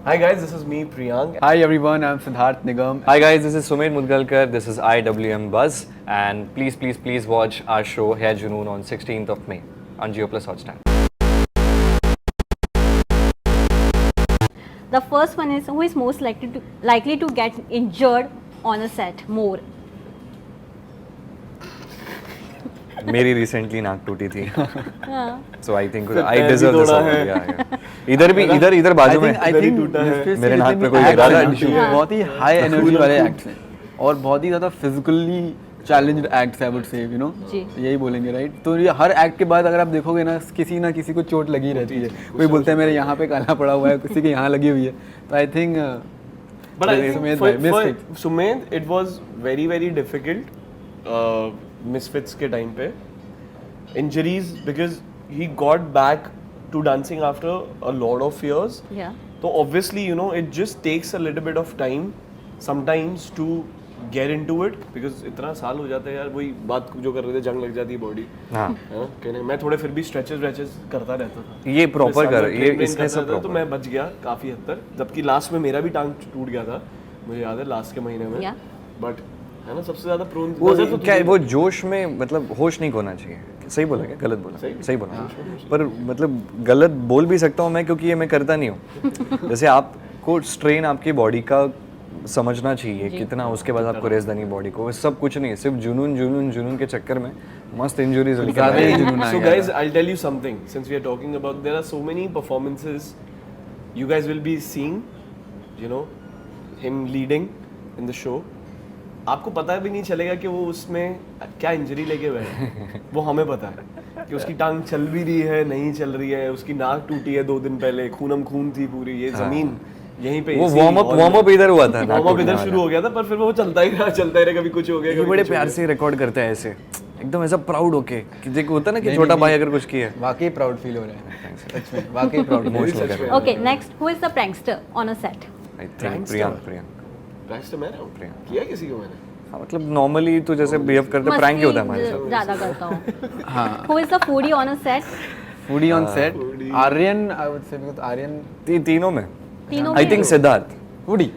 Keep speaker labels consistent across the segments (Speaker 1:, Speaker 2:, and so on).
Speaker 1: Hi guys, this is me Priyank.
Speaker 2: Hi everyone, I'm Siddharth Nigam.
Speaker 3: Hi guys, this is Sumit Mudgalkar. This is IWM Buzz, and please watch our show Hai Junoon on 16th of May on Jio Plus Hotstar.
Speaker 4: The first one is, who is most likely to get injured on a set more?
Speaker 3: मेरी recently नाक टूटी थी,
Speaker 4: हाँ.
Speaker 3: so I think
Speaker 1: फिर
Speaker 3: I
Speaker 1: पैर भी
Speaker 3: deserve this
Speaker 1: तोड़ा
Speaker 3: award.
Speaker 1: है.
Speaker 3: Yeah. इधर बाजू में.
Speaker 2: I think
Speaker 1: टूटा है.
Speaker 2: Misfits
Speaker 3: मेरे
Speaker 2: के
Speaker 3: नाक
Speaker 2: जितने
Speaker 3: पे कोई
Speaker 2: भी
Speaker 3: लगा
Speaker 2: acts
Speaker 3: था
Speaker 2: हैं,
Speaker 3: issue.
Speaker 2: बहुत ही हाई एनर्जी वाले एक्ट्स हैं और बहुत ही ज़्यादा physically challenged acts I would say, you know,
Speaker 4: जी.
Speaker 2: यही बोलेंगे राइट. तो ये हर एक्ट के बाद अगर आप देखोगे ना किसी को चोट लगी रहती है. कोई बोलता है मेरे यहाँ पे काला पड़ा हुआ है, किसी के यहाँ लगी हुई है. तो I think
Speaker 1: But I think
Speaker 2: Sumedh
Speaker 1: for
Speaker 2: bhai,
Speaker 1: Sumedh, it was very difficult. Misfits के time पे injuries because he got back to dancing after a lot of years.
Speaker 4: Yeah.
Speaker 1: So obviously, you know, it just takes a little bit of time sometimes to get into it because इतना साल हो जाता है यार. वही बात जो कर रहे थे, जंग लग जाती है बॉडी.
Speaker 3: हाँ.
Speaker 1: कहने मैं थोड़े फिर भी स्ट्रेचेस करता रहता था.
Speaker 3: ये proper
Speaker 1: मैं
Speaker 3: कर,
Speaker 1: साल में
Speaker 3: ये
Speaker 1: train
Speaker 3: इसने
Speaker 1: करता
Speaker 3: सब
Speaker 1: था, तो
Speaker 3: proper.
Speaker 1: मैं बच गया काफी हद तक. जबकि लास्ट में मेरा भी टांग टूट गया था, मुझे याद है लास्ट के महीने में.
Speaker 4: Yeah.
Speaker 1: बट है ना सबसे ज्यादा प्रोन
Speaker 3: वो क्या वो जोश में मतलब होश नहीं खोना चाहिए. सही बोला क्या? गलत बोला? सही बोला. पर मतलब गलत बोल भी सकता हूँ मैं क्योंकि ये मैं करता नहीं हूँ. जैसे आपको स्ट्रेन आपकी बॉडी का समझना चाहिए कितना, उसके बाद आपको रेस्ट देनी बॉडी को. सब कुछ नहीं, सिर्फ जुनून के चक्कर में मस्त इंजरीज हो
Speaker 2: ज़्यादा ही जुनून आ
Speaker 1: So
Speaker 2: गया.
Speaker 1: guys, I'll tell you something. Since we are talking about, there are so many performances you guys will be seeing, you know, him leading in the show. आपको पता भी नहीं चलेगा कि वो उसमें क्या इंजरी लेके हुए हैं. वो हमें पता है कि उसकी टांग चल भी रही है, नहीं चल रही है, उसकी नाक टूटी है 2 दिन पहले, खून थी पूरी. ये जमीन यहीं पे
Speaker 3: वो वार्म अप इधर हुआ था.
Speaker 1: वार्म अप इधर शुरू हो गया था, पर फिर वो चलता ही रहा. कभी कुछ हो गया,
Speaker 3: ये
Speaker 1: कभी
Speaker 3: बड़े
Speaker 1: कुछ हो
Speaker 3: प्यार
Speaker 1: गया.
Speaker 3: से रिकॉर्ड करते हैं ऐसे एकदम ऐसा प्राउड होके कि देखो होता ना कि छोटा भाई अगर कुछ किया.
Speaker 2: वाकई प्राउड फील हो रहा है सच में, वाकई प्राउड.
Speaker 3: इमोशनल कर रहा है.
Speaker 4: Okay, next, who is the prankster on a set?
Speaker 3: I think
Speaker 1: Prankster?
Speaker 3: Priyank.
Speaker 1: Prankster मैं रहा हूँ. किया किसी को मैंने.
Speaker 3: हाँ, मतलब नॉर्मली तो जैसे बिहेव करते प्रैंक ही होता है हमारे साथ.
Speaker 4: ज़्यादा करता हूँ.
Speaker 2: हाँ.
Speaker 4: Who is the foodie on a set?
Speaker 2: Foodie on set. Aryan I would say, because Aryan
Speaker 3: तीनों में
Speaker 4: तीनों
Speaker 3: आई
Speaker 4: में?
Speaker 3: Think Siddharth
Speaker 2: foodie.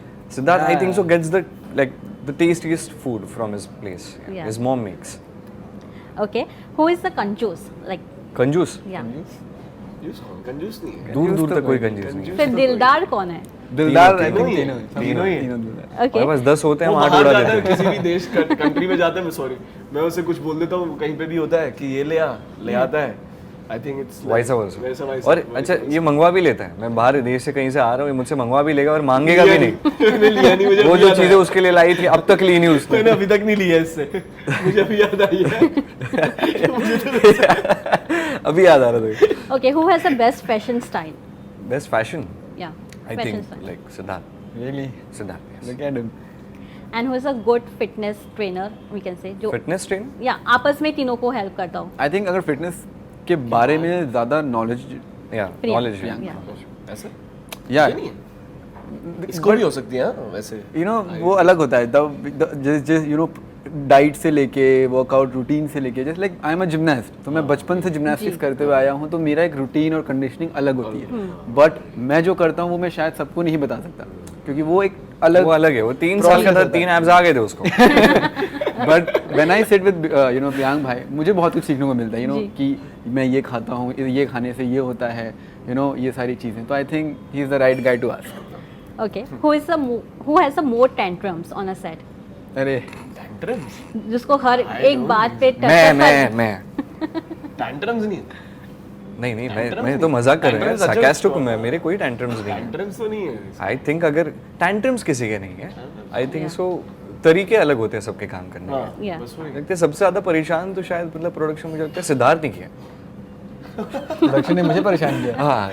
Speaker 3: I think so gets the like the tastiest food from his place.
Speaker 4: Yeah.
Speaker 3: His mom makes.
Speaker 4: Okay, who is the कंजूस? Like,
Speaker 3: कंजूस.
Speaker 4: yeah.
Speaker 1: कंजूस नहीं है.
Speaker 3: दूर तक कोई कंजूस नहीं.
Speaker 4: फिर दिलदार कौन है?
Speaker 2: दिलदार आई
Speaker 3: तीनों
Speaker 2: थिंक
Speaker 1: ही
Speaker 2: तीनों
Speaker 1: हैं.
Speaker 2: तीनों दिलदार.
Speaker 4: Okay.
Speaker 3: हमारे पास 10 होते हैं,
Speaker 1: वो
Speaker 3: हम 8
Speaker 1: बाहर
Speaker 3: उड़ा
Speaker 1: जाता है,
Speaker 3: देते हैं.
Speaker 1: किसी भी देश कंट्री में जाता है. सॉरी, मैं उसे कुछ बोल देता हूँ, कहीं पे भी होता है कि ये ले आता है. आई थिंक इट्स
Speaker 3: वैसा वैसा. और अच्छा ये मंगवा भी लेता है. मैं बाहर देश से कहीं से आ रहा हूँ, ये मुझसे मंगवा भी लेगा और मांगेगा भी नहीं.
Speaker 1: मैंने लिया नहीं. मुझे
Speaker 3: वो
Speaker 1: अभी
Speaker 3: जो
Speaker 1: याद
Speaker 3: चीजें
Speaker 1: आया.
Speaker 3: उसके लिए लाई थी अब तक ली नहीं उसने.
Speaker 1: मैंने अभी तक नहीं लिया इससे. मुझे अभी याद आई है.
Speaker 3: अभी याद आ रहा था.
Speaker 4: Okay, who has the best fashion style?
Speaker 3: Best fashion
Speaker 4: Yeah,
Speaker 3: I
Speaker 4: fashion
Speaker 3: think
Speaker 4: style.
Speaker 3: Like Siddharth.
Speaker 2: Really
Speaker 3: Siddharth.
Speaker 2: Look at him.
Speaker 4: And who is a good fitness trainer, we can say, जो
Speaker 3: फिटनेस ट्रेन.
Speaker 4: या आपस में तीनों को help करता हूँ.
Speaker 2: I think अगर fitness के बारे में ज़्यादा नॉलेज
Speaker 3: या
Speaker 4: प्रिया.
Speaker 3: नॉलेज.
Speaker 4: Yeah.
Speaker 1: ऐसे
Speaker 2: या
Speaker 1: ये नहीं है. इसको भी हो सकती है हाँ, वैसे.
Speaker 2: यू नो वो अलग होता है. यू नो डाइट से लेके वर्कआउट रूटीन से लेके, जैसे like I am a gymnast, तो मैं बचपन से जिमनास्टिक्स करते हुए आया हूँ, तो मेरा एक रूटीन और कंडीशनिंग अलग होती है. बट मैं जो करता हूँ वो मैं शायद सबको नहीं बता सकता क्योंकि वो एक अलग
Speaker 3: वो अलग है. वो 3 साल का था, 3 एब्स आ गए थे उसको.
Speaker 2: But when I sit with you know Priyank भाई, मुझे बहुत कुछ सीखने को मिलता है. यू नो
Speaker 4: जी.
Speaker 2: कि मैं ये खाता हूँ, ये खाने से ये होता है, यू नो ये सारी चीज़ें. तो I think he is the right guy to ask.
Speaker 4: Okay, who has the more tantrums on a set?
Speaker 2: अरे
Speaker 1: Tantrums?
Speaker 4: जिसको हर एक बात पे
Speaker 3: मैं
Speaker 1: Tantrums नहीं है.
Speaker 3: नहीं
Speaker 1: Tantrums
Speaker 3: मैं तो मजाक कर रहा हूँ.
Speaker 1: Tantrums अच्छा
Speaker 3: sarcastic हूँ
Speaker 1: strong.
Speaker 3: मैं. मेरे कोई tantrums नहीं है.
Speaker 1: Tantrums तो नहीं है.
Speaker 3: आई थिंक अगर टैंट्रम्स किसी के नहीं है, आई थिंक सो तरीके अलग होते हैं सबके काम करने के.
Speaker 1: हाँ,
Speaker 4: Yeah.
Speaker 1: बस वही.
Speaker 3: लगते हैं सबसे ज्यादा परेशान तो शायद मतलब प्रोडक्शन मुझे लगता है सिद्धार्थ नहीं किया.
Speaker 2: प्रोडक्शन ने मुझे परेशान किया.
Speaker 3: हाँ.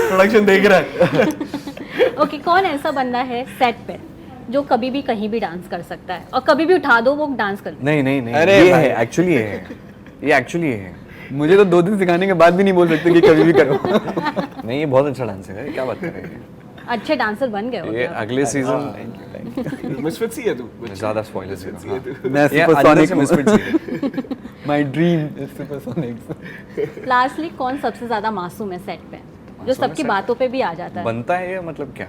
Speaker 1: प्रोडक्शन देख रहा है.
Speaker 4: ओके, कौन ऐसा बंदा है सेट पे जो कभी भी कहीं भी डांस कर सकता है और कभी भी उठा दो वो डांस कर.
Speaker 3: नहीं
Speaker 2: अरे
Speaker 3: ये
Speaker 2: भाई.
Speaker 3: है एक्चुअली ये एक्चुअली है.
Speaker 2: मुझे तो 2 दिन सिखाने के बाद भी नहीं बोल सकते कि कभी भी करो.
Speaker 3: नहीं ये बहुत अच्छा डांसर है. क्या बात कर रहे हैं.
Speaker 4: अच्छे डांसर बन गए हो
Speaker 3: ये
Speaker 4: क्या?
Speaker 3: अगले सीजन
Speaker 1: मिसफिट्स ही है तू.
Speaker 3: ज्यादा स्पॉयलर्स है.
Speaker 2: मैं
Speaker 3: ये
Speaker 2: supersonic
Speaker 3: misfits he.
Speaker 2: My dream is सुपरसोनिक्स.
Speaker 4: Lastly कौन सबसे ज्यादा मासूम है सेट पे? जो सबकी बातों पे भी आ जाता है।
Speaker 3: बनता है या मतलब क्या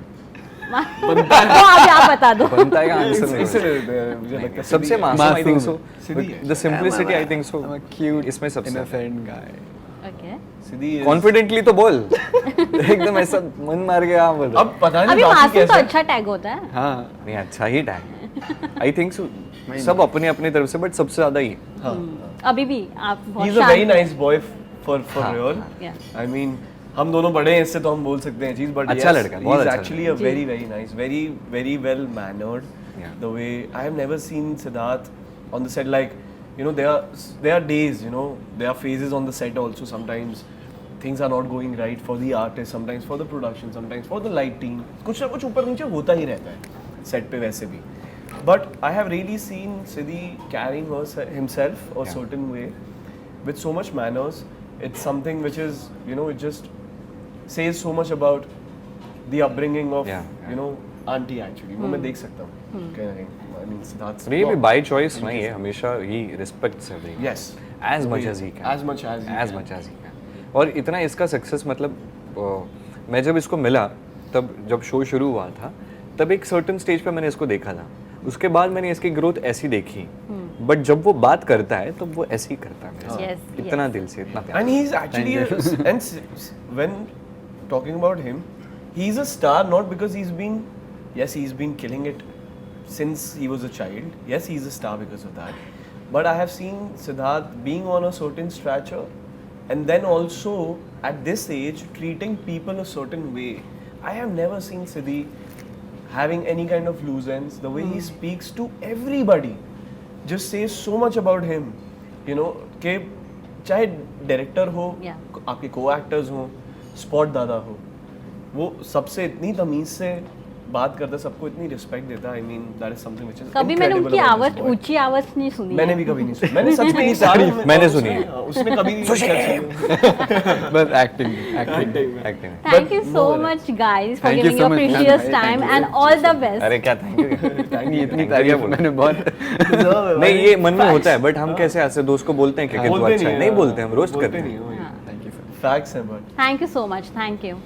Speaker 4: वो अभी आप बता दो।
Speaker 3: बनता है का आंसर नहीं
Speaker 1: इसे
Speaker 3: है।
Speaker 1: ले लेते हैं, मुझे लगता है
Speaker 3: सबसे मासूम आई थिंक सो
Speaker 1: सीधी है।
Speaker 3: The simplicity I think so
Speaker 2: I'm a cute,
Speaker 3: इसमें सबसे
Speaker 2: innocent guy.
Speaker 4: Okay,
Speaker 1: Sidhi is-
Speaker 3: confidently तो बोल एकदम ऐसा मन मार के हाँ बोल
Speaker 1: अब पता नहीं
Speaker 4: अभी
Speaker 1: बाकी
Speaker 4: मासूम तो
Speaker 1: कैसा है।
Speaker 4: अच्छा टैग होता है।
Speaker 2: हाँ
Speaker 3: नहीं अच्छा ही टैग आई थिंक सो सब अपने अपने तरफ से बट सबसे ज्यादा ही
Speaker 1: हाँ
Speaker 4: अभी भी आप बहुत
Speaker 1: He's a very
Speaker 4: शांत
Speaker 1: nice boy for real.
Speaker 4: Yeah.
Speaker 1: I mean, हम दोनों बड़े हैं इससे तो हम बोल सकते हैं चीज बट
Speaker 3: अच्छा लड़का, बहुत
Speaker 1: he's
Speaker 3: अच्छा
Speaker 1: actually a
Speaker 4: ji.
Speaker 1: very nice, very well mannered.
Speaker 3: Yeah.
Speaker 1: The way I have never seen Siddharth on the set, like you know there are days, you know, there are phases on the set also. Sometimes things are not going right for the artist, sometimes for the production, sometimes for the lighting. कुछ ना कुछ ऊपर नीचे होता ही रहता है set पे वैसे भी. But I have really seen Siddhi carrying himself a
Speaker 3: Yeah.
Speaker 1: certain way with so much manners. It's something which is, you know, it just says so much about the upbringing of,
Speaker 3: Yeah,
Speaker 1: you know, auntie actually. वो मैं देख सकता हूँ. कहीं ना कहीं. I mean, Siddharth's
Speaker 3: और ये भी
Speaker 1: not-
Speaker 3: बाय चॉइस नहीं है हमेशा he respects everyone
Speaker 1: Yes.
Speaker 3: as much as he can
Speaker 1: As much as he
Speaker 3: as
Speaker 1: can.
Speaker 3: much as he can और इतना इसका सक्सेस मतलब मैं जब इसको मिला तब जब शो शुरू हुआ था तब एक सर्टेन स्टेज पे मैंने इसको देखा था उसके बाद मैंने इसकी ग्रोथ ऐसी देखी बट जब वो बात करता है तो वो ऐसे ही करता है मेरे
Speaker 4: Yes,
Speaker 3: से इतना
Speaker 4: yes.
Speaker 3: दिल से इतना प्यार
Speaker 1: And he's actually, when talking about him, he's a star not because he's been, yes, he's been killing it since he was a child. Yes, he's a star because of that. But I have seen Siddharth being on a certain stature and then also at this age treating people a certain way. I have never seen Siddhi having any kind of loose ends. The way he speaks to everybody just says so much about him. You know, कि चाहे director हो,
Speaker 4: Yeah.
Speaker 1: आपके को actors हो, spot दादा हो, वो सबसे इतनी तमीज से बात करता, सबको इतनी रिस्पेक्ट देता. I mean that is something which is
Speaker 4: कभी मैंने उनकी आवाज ऊंची आवाज नहीं सुनी
Speaker 1: मैंने
Speaker 4: है।
Speaker 1: भी कभी नहीं सुनी. मैंने सच में नहीं सारी
Speaker 3: मैंने सुनी है.
Speaker 1: उसने कभी नहीं सुनी.
Speaker 2: बस acting acting
Speaker 3: acting
Speaker 4: Thank you
Speaker 1: But
Speaker 4: so
Speaker 1: no,
Speaker 4: much guys for
Speaker 2: Thank you
Speaker 4: giving
Speaker 2: so
Speaker 4: your
Speaker 2: much, ma'am.
Speaker 4: precious
Speaker 2: Thank
Speaker 4: time
Speaker 2: you.
Speaker 4: and all the best.
Speaker 3: अरे क्या थैंक यू
Speaker 2: इतनी
Speaker 3: Thank you,
Speaker 2: तारीफ
Speaker 3: बोला.
Speaker 2: मैंने बहुत
Speaker 3: नहीं ये मन में होता है बट हम कैसे ऐसे दोस्त को बोलते हैं कि तू
Speaker 1: बोलते
Speaker 3: अच्छा है
Speaker 1: नहीं
Speaker 3: नहीं
Speaker 1: है,
Speaker 3: बोलते हम रोस्ट
Speaker 1: बोलते
Speaker 3: करते
Speaker 1: नहीं
Speaker 3: हैं
Speaker 1: हो.
Speaker 2: थैंक यू सर
Speaker 1: फैक्ट्स हैं but
Speaker 4: Thank you so much. Thank you.